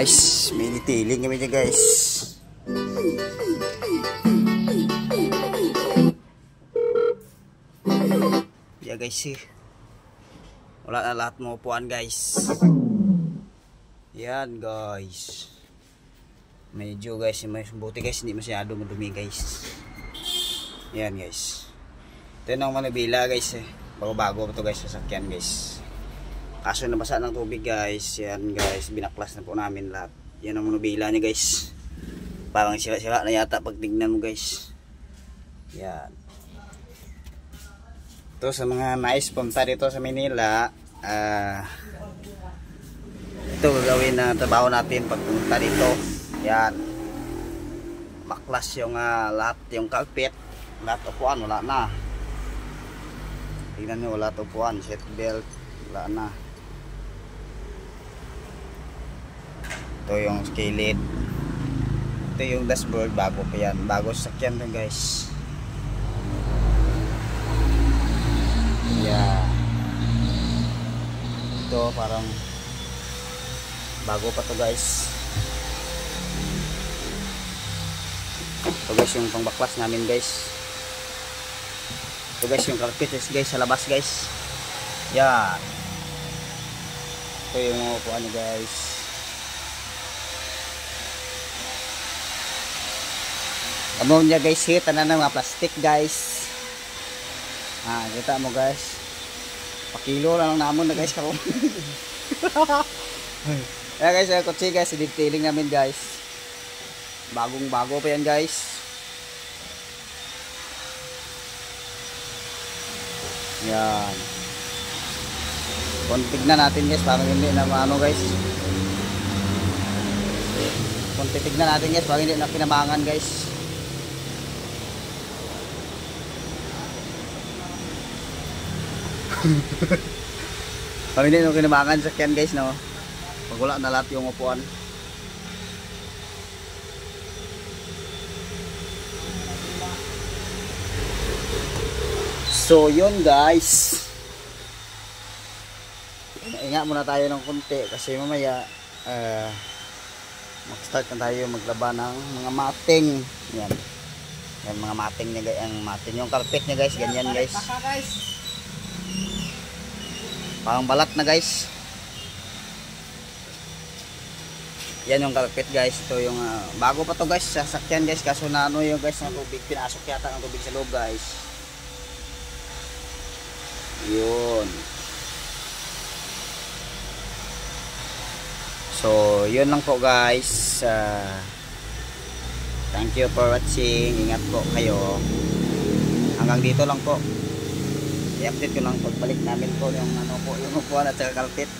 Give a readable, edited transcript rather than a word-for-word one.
Guys, may nitiling kami dyan guys. Yeah guys wala na lahat ng upuan guys. Yan guys. Medyo guys, may buti guys, hindi masyado madumi guys. Yan guys. Ito yung manubila guys bago-bago pa ito guys, sasakyan guys. Kaso nabasa ng tubig guys. Yan guys, binaklas na po namin lahat. Yan ang manubila niya guys. Parang sira-sira na yata pag tignan mo guys. Yan. Ito sa mga nais punta dito sa Manila, ito gagawin na trabaho natin pag punta dito. Yan. Baklas yung lahat yung carpet, lahat upuan wala na. Tingnan nyo, wala upuan, seat belt wala na. Ito yung skillet. Ito yung dashboard, bago pa yan, bago sakyan to guys. Yeah. Ito parang bago pa to guys. Ito guys yung pangbaklas namin guys. Ito guys yung carpet guys sa labas guys. Yan. Ito yung upuan niya guys. Amo niya guys, tanan ng mga plastic guys. Kita mo guys. Pakilo lang namon na guys karon. Ayan guys, yung kotse guys, detailing namin guys. Bagong bago pa yan guys. Yan. Kontig na natin guys, parang hindi na ano guys. Kontig na natin guys, parang hindi na kinabangan guys. Parang hindi na kinabangan sa kyan guys, no? Pag wala na lahat yung upuan. So yun guys, ingat muna tayo ng konti kasi mamaya mag-start na tayo maglaba ng mga mating. Yan. Yan mga mating niya guys, ang mating yung carpet niya guys, ganyan guys. Parang balat na guys. Yan yung carpet guys. Ito yung bago pa to guys, sasakyan guys, kaso na ano yung guys ng tubig, pinasok yata ng tubig sa loob guys. Yun. So yun lang po guys. Thank you for watching. Ingat po kayo. Hanggang dito lang po. I-update ko lang pagbalik namin po yung ano po, yung upuan at saka carpet.